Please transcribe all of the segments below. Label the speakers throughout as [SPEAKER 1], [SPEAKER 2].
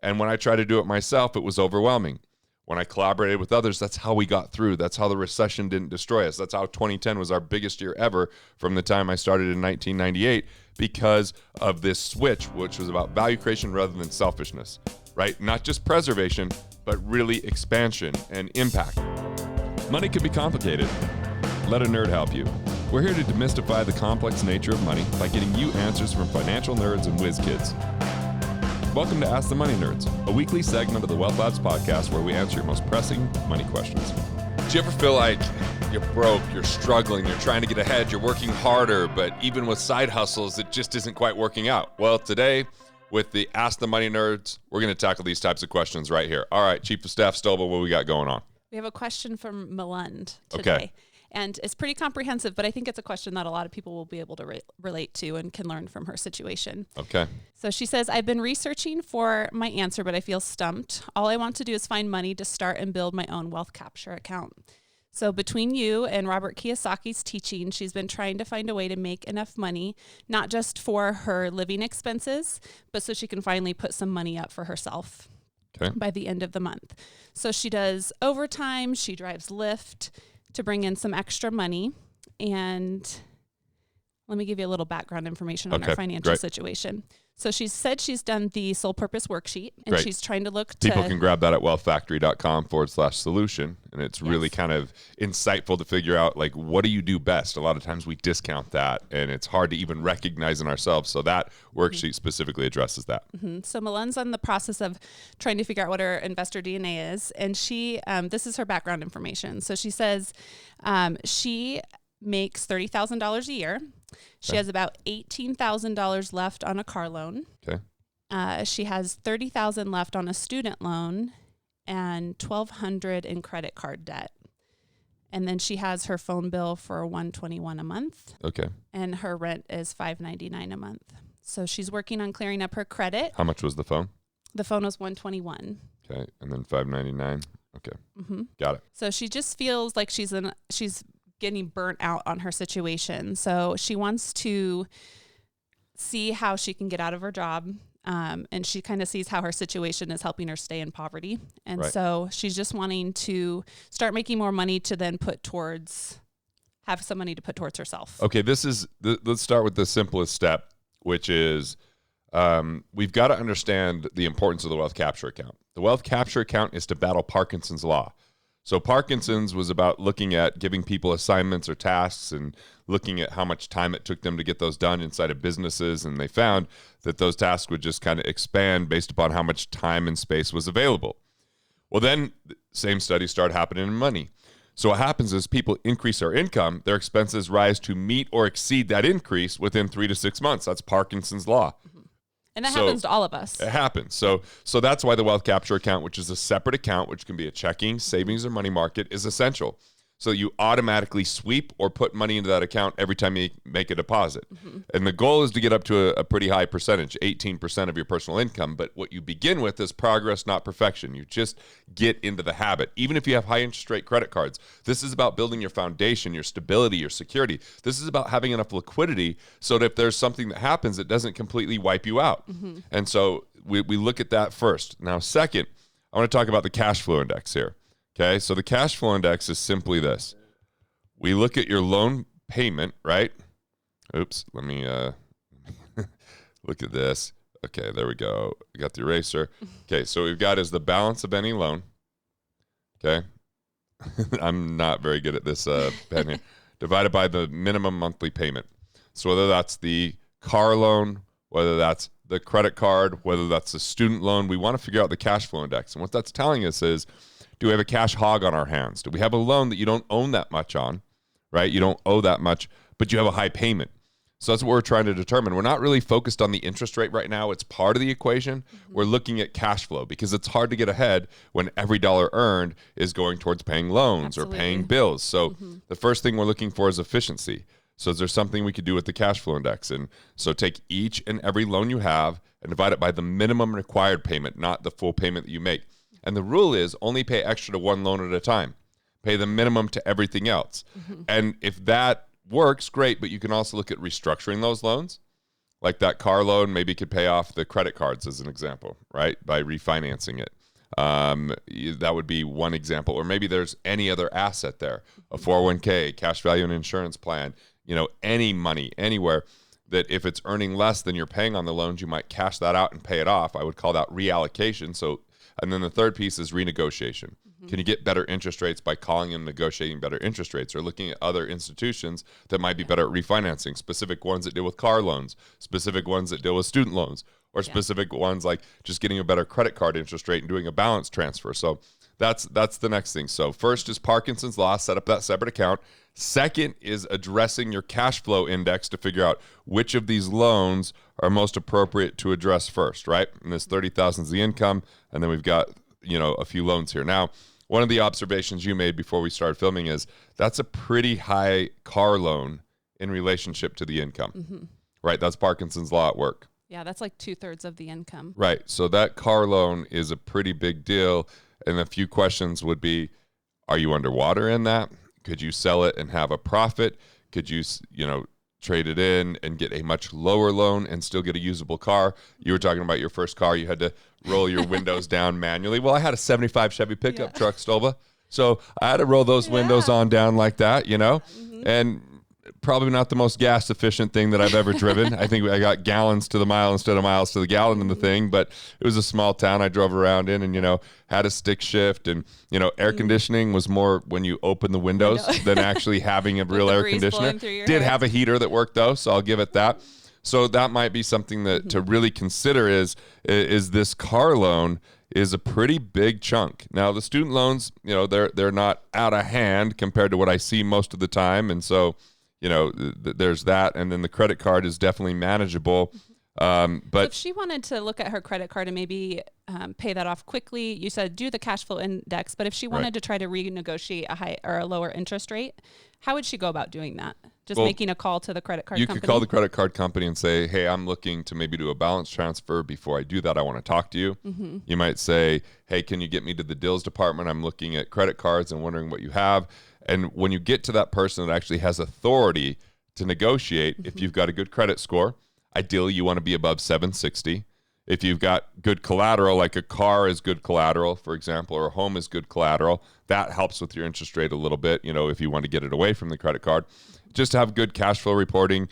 [SPEAKER 1] And when I tried to do it myself, it was overwhelming. When I collaborated with others, that's how we got through. That's how the recession didn't destroy us. That's how 2010 was our biggest year ever from the time I started in 1998 because of this switch, which was about value creation rather than selfishness, right? Not just preservation, but really expansion and impact. Money can be complicated. Let a nerd help you. We're here to demystify the complex nature of money by getting you answers from financial nerds and whiz kids. Welcome to Ask the Money Nerds, a weekly segment of the Wealth Labs podcast where we answer your most pressing money questions. Do you ever feel like you're broke, you're struggling, you're trying to get ahead, you're working harder, but even with side hustles, it just isn't quite working out? Well, today, with the Ask the Money Nerds, we're going to tackle these types of questions right here. All right, Chief of Staff Stovall, what we got going on?
[SPEAKER 2] We have a question from Melund today.
[SPEAKER 1] Okay.
[SPEAKER 2] And it's pretty comprehensive, but I think it's a question that a lot of people will be able to relate to and can learn from her situation.
[SPEAKER 1] Okay.
[SPEAKER 2] So she says, I've been researching for my answer, but I feel stumped. All I want to do is find money to start and build my own wealth capture account. So between you and Robert Kiyosaki's teaching, she's been trying to find a way to make enough money, not just for her living expenses, but so she can finally put some money up for herself by the end of the month. So she does overtime, she drives Lyft to bring in some extra money. And let me give you a little background information on her financial situation. So she said she's done the sole purpose worksheet and she's trying to look
[SPEAKER 1] People can grab that at wealthfactory.com/solution. And it's really kind of insightful to figure out, like, what do you do best? A lot of times we discount that and it's hard to even recognize in ourselves. So that worksheet specifically addresses that.
[SPEAKER 2] So Melund's on the process of trying to figure out what her investor DNA is. And she, this is her background information. So she says she makes $30,000 a year. She has about $18,000 left on a car loan.
[SPEAKER 1] Okay.
[SPEAKER 2] She has $30,000 left on a student loan and $1,200 in credit card debt. And then she has her phone bill for $121 a month.
[SPEAKER 1] Okay.
[SPEAKER 2] And her rent is $599 a month. So she's working on clearing up her credit.
[SPEAKER 1] How much was the phone?
[SPEAKER 2] The phone was $121.
[SPEAKER 1] Okay. And then $599. Okay. Got it.
[SPEAKER 2] So she just feels like she's getting burnt out on her situation. So she wants to see how she can get out of her job. And she kind of sees how her situation is helping her stay in poverty. And so she's just wanting to start making more money to then have some money to put towards herself.
[SPEAKER 1] Okay. Let's start with the simplest step, which is we've got to understand the importance of the wealth capture account. The wealth capture account is to battle Parkinson's law. So Parkinson's was about looking at giving people assignments or tasks and looking at how much time it took them to get those done inside of businesses. And they found that those tasks would just kind of expand based upon how much time and space was available. Well, then the same studies start happening in money. So what happens is people increase their income, their expenses rise to meet or exceed that increase within 3 to 6 months. That's Parkinson's law.
[SPEAKER 2] And that happens to all of us.
[SPEAKER 1] It happens. So that's why the wealth capture account, which is a separate account, which can be a checking, savings, or money market, is essential. So you automatically sweep or put money into that account every time you make a deposit. And the goal is to get up to a pretty high percentage, 18% of your personal income. But what you begin with is progress, not perfection. You just get into the habit. Even if you have high interest rate credit cards, this is about building your foundation, your stability, your security. This is about having enough liquidity so that if there's something that happens, it doesn't completely wipe you out. And so we look at that first. Now, second, I want to talk about the cash flow index here. Okay, so the cash flow index is simply this. We look at your loan payment, right? Oops, let me look at this. Okay, there we go. We got the eraser. Okay, so we've got is the balance of any loan. Okay, I'm not very good at this pen here. Divided by the minimum monthly payment. So whether that's the car loan, whether that's the credit card, whether that's the student loan, we want to figure out the cash flow index. And what that's telling us is, do we have a cash hog on our hands? Do we have a loan that you don't own that much on, right? You don't owe that much, but you have a high payment. So that's what we're trying to determine. We're not really focused on the interest rate right now. It's part of the equation. We're looking at cash flow because it's hard to get ahead when every dollar earned is going towards paying loans or paying bills. So the first thing we're looking for is efficiency. So is there something we could do with the cash flow index? And so take each and every loan you have and divide it by the minimum required payment, not the full payment that you make. And the rule is only pay extra to one loan at a time. Pay the minimum to everything else. And if that works, great, but you can also look at restructuring those loans. Like that car loan maybe could pay off the credit cards as an example, right? By refinancing it. That would be one example. Or maybe there's any other asset there, a 401k, cash value and insurance plan, any money anywhere that if it's earning less than you're paying on the loans, you might cash that out and pay it off. I would call that reallocation. So, and then the third piece is renegotiation. Can you get better interest rates by calling and negotiating better interest rates, or looking at other institutions that might be better at refinancing, specific ones that deal with car loans, specific ones that deal with student loans, or specific ones like just getting a better credit card interest rate and doing a balance transfer. So that's the next thing. So first is Parkinson's law, set up that separate account. Second is addressing your cash flow index to figure out which of these loans are most appropriate to address first, right? And this 30,000 is the income, and then we've got, a few loans here. Now, one of the observations you made before we started filming is that's a pretty high car loan in relationship to the income, right? That's Parkinson's law at work.
[SPEAKER 2] Yeah, that's like 2/3 of the income.
[SPEAKER 1] Right. So that car loan is a pretty big deal. And a few questions would be, are you underwater in that? Could you sell it and have a profit? Could you, trade it in and get a much lower loan and still get a usable car? You were talking about your first car. You had to roll your windows down manually. Well, I had a 75 Chevy pickup truck, Stolba. So I had to roll those windows on down like that, and probably not the most gas efficient thing that I've ever driven. I think I got gallons to the mile instead of miles to the gallon in the thing, but it was a small town I drove around in, and, had a stick shift, and, air conditioning was more when you open the windows than actually having a real air conditioner. Did have a heater that worked though, so I'll give it that. So that might be something that to really consider is this car loan is a pretty big chunk. Now the student loans, they're not out of hand compared to what I see most of the time. And so, there's that. And then the credit card is definitely manageable. But
[SPEAKER 2] so if she wanted to look at her credit card and maybe pay that off quickly, you said do the cash flow index, but if she wanted to try to renegotiate a high or a lower interest rate, how would she go about doing that? Just making a call to the credit card company? You
[SPEAKER 1] could call the credit card company and say, hey, I'm looking to maybe do a balance transfer. Before I do that, I want to talk to you. You might say, hey, can you get me to the deals department? I'm looking at credit cards and wondering what you have. And when you get to that person that actually has authority to negotiate, if you've got a good credit score, ideally you want to be above 760. If you've got good collateral, like a car is good collateral, for example, or a home is good collateral, that helps with your interest rate a little bit, if you want to get it away from the credit card. Just have good cash flow reporting,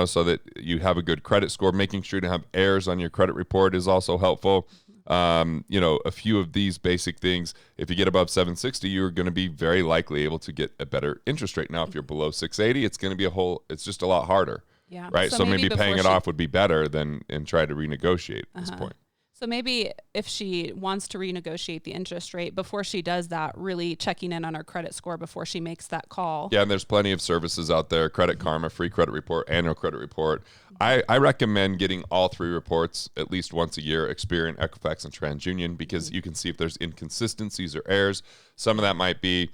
[SPEAKER 1] so that you have a good credit score. Making sure to have errors on your credit report is also helpful. A few of these basic things, if you get above 760, you're going to be very likely able to get a better interest rate. Now, if you're below 680, it's going to be it's just a lot harder.
[SPEAKER 2] Yeah.
[SPEAKER 1] Right. So maybe paying it off would be better than and try to renegotiate at this point.
[SPEAKER 2] So maybe if she wants to renegotiate the interest rate, before she does that, really checking in on her credit score before she makes that call.
[SPEAKER 1] Yeah, and there's plenty of services out there. Credit Karma, free credit report, annual credit report. I recommend getting all three reports at least once a year, Experian, Equifax, and TransUnion, because you can see if there's inconsistencies or errors. Some of that might be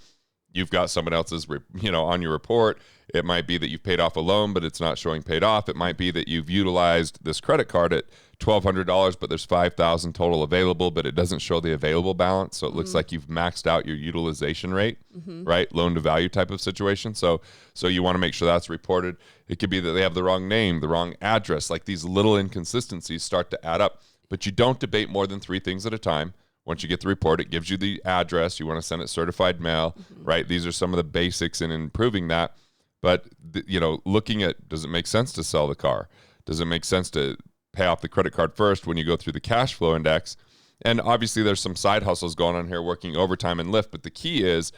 [SPEAKER 1] you've got someone else's, on your report. It might be that you've paid off a loan, but it's not showing paid off. It might be that you've utilized this credit card at $1,200, but there's $5,000 total available, but it doesn't show the available balance. So it looks like you've maxed out your utilization rate, right? Loan to value type of situation. So you want to make sure that's reported. It could be that they have the wrong name, the wrong address. Like these little inconsistencies start to add up, but you don't debate more than 3 things at a time. Once you get the report, it gives you the address. You want to send it certified mail, right? These are some of the basics in improving that. But, looking at, does it make sense to sell the car? Does it make sense to pay off the credit card first when you go through the cash flow index? And obviously there's some side hustles going on here, working overtime and Lyft. But the key is,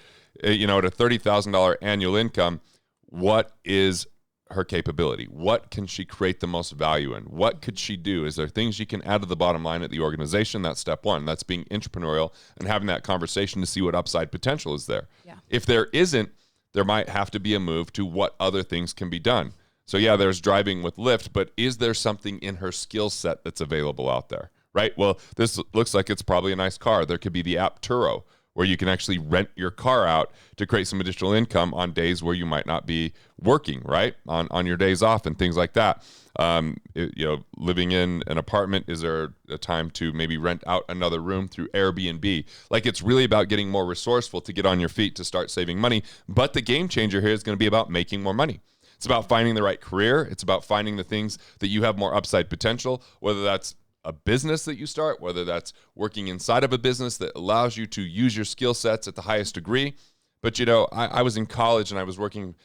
[SPEAKER 1] at a $30,000 annual income, what is her capability? What can she create the most value in? What could she do? Is there things she can add to the bottom line at the organization? That's step one. That's being entrepreneurial and having that conversation to see what upside potential is there. Yeah. If there isn't, there might have to be a move to what other things can be done. So yeah, there's driving with Lyft, but is there something in her skill set that's available out there, right? Well, this looks like it's probably a nice car. There could be the app Turo, where you can actually rent your car out to create some additional income on days where you might not be working, right? On your days off and things like that. Living in an apartment, is there a time to maybe rent out another room through Airbnb? Like, it's really about getting more resourceful to get on your feet to start saving money. But the game changer here is going to be about making more money. It's about finding the right career. It's about finding the things that you have more upside potential, whether that's a business that you start, whether that's working inside of a business that allows you to use your skill sets at the highest degree. But, I was in college and I was working,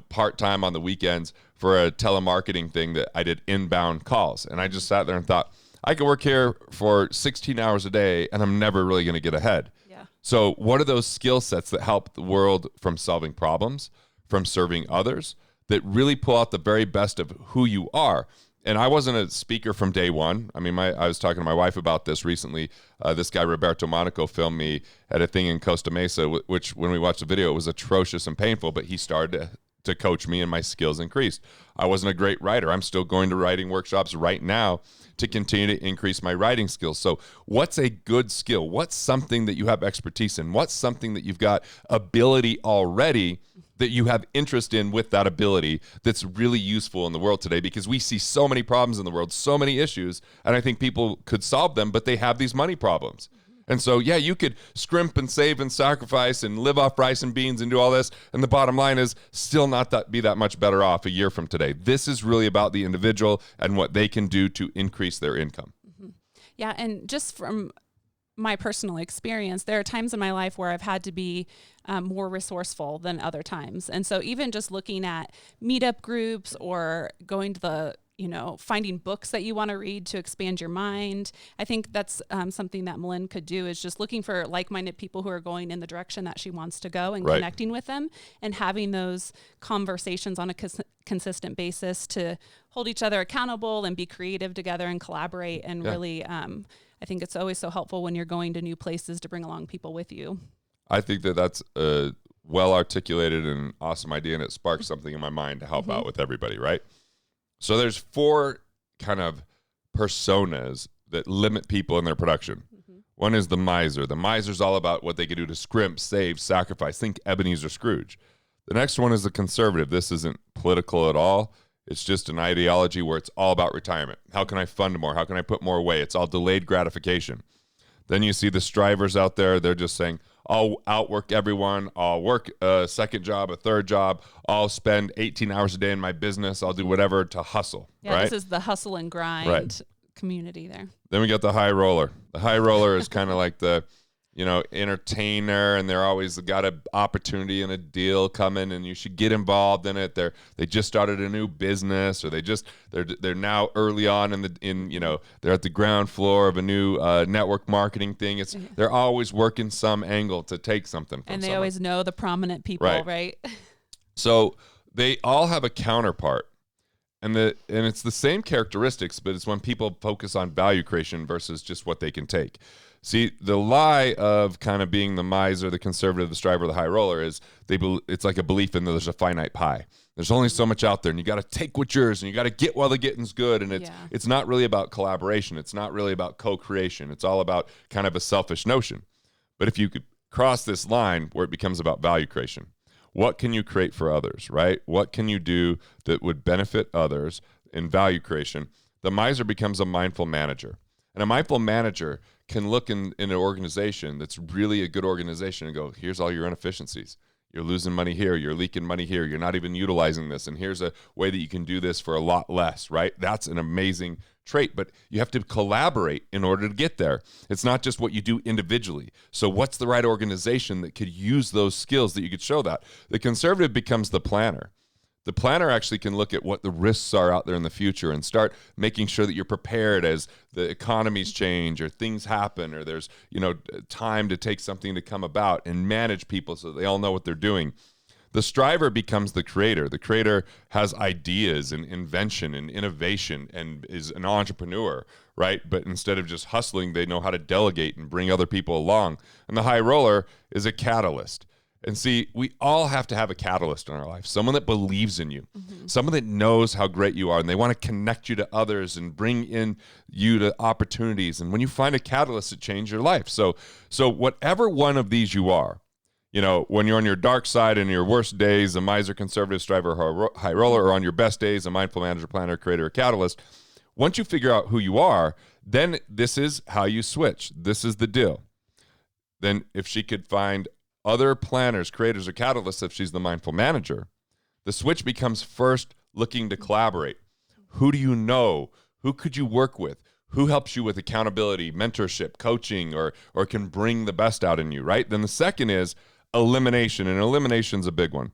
[SPEAKER 1] part-time on the weekends for a telemarketing thing that I did inbound calls. And I just sat there and thought, I could work here for 16 hours a day and I'm never really going to get ahead.
[SPEAKER 2] Yeah.
[SPEAKER 1] So what are those skill sets that help the world from solving problems, from serving others, that really pull out the very best of who you are? And I wasn't a speaker from day one. I mean, I was talking to my wife about this recently. This guy, Roberto Monaco, filmed me at a thing in Costa Mesa, which when we watched the video, it was atrocious and painful, but he started to coach me and my skills increased. I wasn't a great writer. I'm still going to writing workshops right now to continue to increase my writing skills. So what's a good skill? What's something that you have expertise in? What's something that you've got ability already that you have interest in with that ability that's really useful in the world today? Because we see so many problems in the world, so many issues, and I think people could solve them, but they have these money problems. And so, yeah, you could scrimp and save and sacrifice and live off rice and beans and do all this, and the bottom line is still not be that much better off a year from today. This is really about the individual and what they can do to increase their income.
[SPEAKER 2] Mm-hmm. Yeah, and just from my personal experience, there are times in my life where I've had to be more resourceful than other times. And so even just looking at meetup groups or going to the, finding books that you want to read to expand your mind, I think that's something that Malin could do, is just looking for like-minded people who are going in the direction that she wants to go and
[SPEAKER 1] right.
[SPEAKER 2] connecting with them and having those conversations on a consistent basis to hold each other accountable and be creative together and collaborate and really I think it's always so helpful when you're going to new places to bring along people with you. I
[SPEAKER 1] think that's a well-articulated and awesome idea, and it sparks something in my mind to help out with everybody, right? So there's 4 kind of personas that limit people in their production. One is the miser. The miser's all about what they can do to scrimp, save, sacrifice. Think Ebenezer Scrooge. The next one is the conservative. This isn't political at all. It's just an ideology where it's all about retirement. How can I fund more? How can I put more away? It's all delayed gratification. Then you see the strivers out there. They're just saying, I'll outwork everyone. I'll work a second job, a third job. I'll spend 18 hours a day in my business. I'll do whatever to hustle.
[SPEAKER 2] Yeah,
[SPEAKER 1] right?
[SPEAKER 2] This is the hustle and grind community there.
[SPEAKER 1] Then we got the high roller. The high roller is kind of like the, entertainer, and they're always got an opportunity and a deal coming, and you should get involved in it. They just started a new business, or they're now early on they're at the ground floor of a new network marketing thing. They're always working some angle to take something from
[SPEAKER 2] and they
[SPEAKER 1] someone.
[SPEAKER 2] always know the prominent people, right?
[SPEAKER 1] So they all have a counterpart. And it's the same characteristics, but it's when people focus on value creation versus just what they can take. See, the lie of kind of being the miser, the conservative, the striver, the high roller is it's like a belief in that there's a finite pie. There's only so much out there, and you got to take what's yours, and you got to get while the getting's good. And it's not really about collaboration. It's not really about co-creation. It's all about kind of a selfish notion. But if you could cross this line where it becomes about value creation, what can you create for others, right? What can you do that would benefit others in value creation? The miser becomes a mindful manager. And a mindful manager can look in an organization that's really a good organization and go, here's all your inefficiencies. You're losing money here. You're leaking money here. You're not even utilizing this. And here's a way that you can do this for a lot less, right? That's an amazing trait, but you have to collaborate in order to get there. It's not just what you do individually. So what's the right organization that could use those skills that you could show that? The conservative becomes the planner. The planner actually can look at what the risks are out there in the future and start making sure that you're prepared as the economies change or things happen or there's, time to take something to come about, and manage people so they all know what they're doing. The striver becomes the creator. The creator has ideas and invention and innovation and is an entrepreneur, right? But instead of just hustling, they know how to delegate and bring other people along. And the high roller is a catalyst. And see, we all have to have a catalyst in our life, someone that believes in you, someone that knows how great you are, and they want to connect you to others and bring in you to opportunities. And when you find a catalyst, it changes your life. So whatever one of these you are, when you're on your dark side and your worst days, a miser, conservative, striver, high roller, or on your best days, a mindful manager, planner, creator, or catalyst, once you figure out who you are, then this is how you switch. This is the deal. Then if she could find other planners, creators, or catalysts, if she's the mindful manager, The switch becomes first looking to collaborate. Who do you know? Who could you work with? Who helps you with accountability, mentorship, coaching, or can bring the best out in you, right? Then the second is elimination, and elimination's a big one.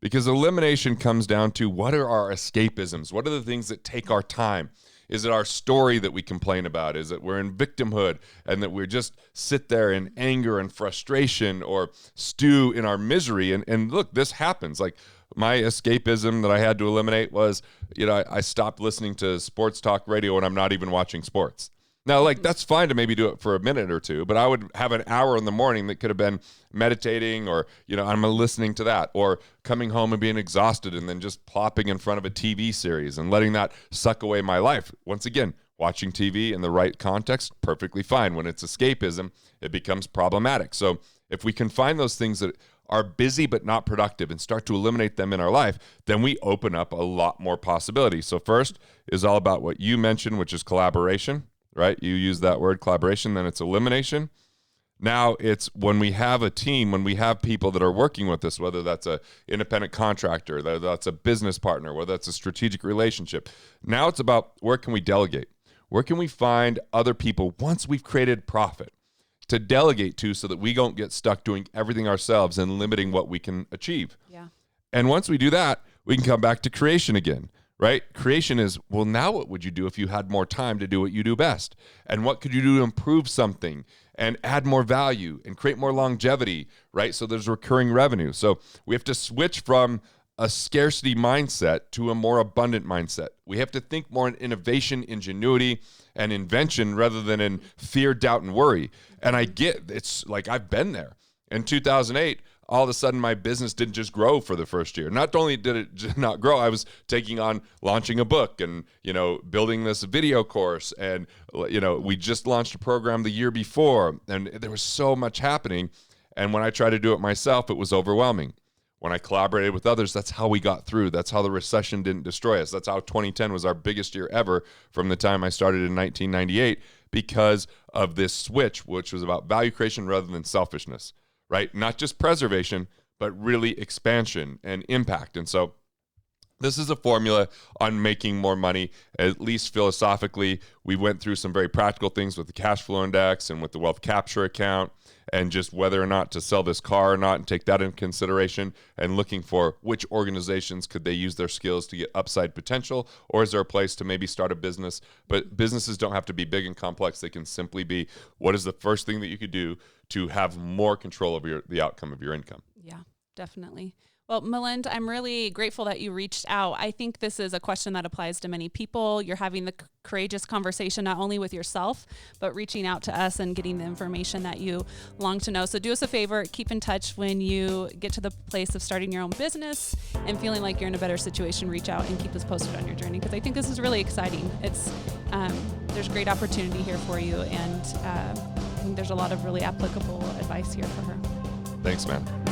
[SPEAKER 1] Because elimination comes down to, what are our escapisms? What are the things that take our time? Is it our story that we complain about? Is it we're in victimhood and that we just sit there in anger and frustration or stew in our misery? And look, this happens. Like, my escapism that I had to eliminate was, I stopped listening to sports talk radio when I'm not even watching sports. Now, like, that's fine to maybe do it for a minute or two, but I would have an hour in the morning that could have been meditating, or, I'm listening to that, or coming home and being exhausted and then just plopping in front of a TV series and letting that suck away my life. Once again, watching TV in the right context, perfectly fine. When it's escapism, it becomes problematic. So if we can find those things that are busy but not productive and start to eliminate them in our life, then we open up a lot more possibilities. So first is all about what you mentioned, which is collaboration. Right? You use that word, collaboration, then it's elimination. Now it's when we have a team, when we have people that are working with us, whether that's an independent contractor, whether that's a business partner, whether that's a strategic relationship. Now it's about, where can we delegate? Where can we find other people once we've created profit to delegate to, so that we don't get stuck doing everything ourselves and limiting what we can achieve?
[SPEAKER 2] Yeah.
[SPEAKER 1] And once we do that, we can come back to creation again. Right? Creation is, well, now what would you do if you had more time to do what you do best? And what could you do to improve something and add more value and create more longevity, right? So there's recurring revenue. So we have to switch from a scarcity mindset to a more abundant mindset. We have to think more in innovation, ingenuity, and invention rather than in fear, doubt, and worry. And I get, it's like, I've been there. In 2008, all of a sudden my business didn't just grow for the first year. Not only did it not grow, I was taking on launching a book and, building this video course. And, we just launched a program the year before, and there was so much happening. And when I tried to do it myself, it was overwhelming. When I collaborated with others, that's how we got through. That's how the recession didn't destroy us. That's how 2010 was our biggest year ever from the time I started in 1998, because of this switch, which was about value creation rather than selfishness. Right? Not just preservation, but really expansion and impact. And so this is a formula on making more money, at least philosophically. We went through some very practical things with the cash flow index and with the wealth capture account, and just whether or not to sell this car or not, and take that into consideration, and looking for which organizations could they use their skills to get upside potential, or is there a place to maybe start a business? But businesses don't have to be big and complex. They can simply be, what is the first thing that you could do to have more control over the outcome of your income?
[SPEAKER 2] Yeah, definitely. Well, Milind, I'm really grateful that you reached out. I think this is a question that applies to many people. You're having the courageous conversation, not only with yourself, but reaching out to us and getting the information that you long to know. So do us a favor, keep in touch when you get to the place of starting your own business and feeling like you're in a better situation. Reach out and keep us posted on your journey, because I think this is really exciting. It's there's great opportunity here for you, and I think there's a lot of really applicable advice here for her.
[SPEAKER 1] Thanks, man.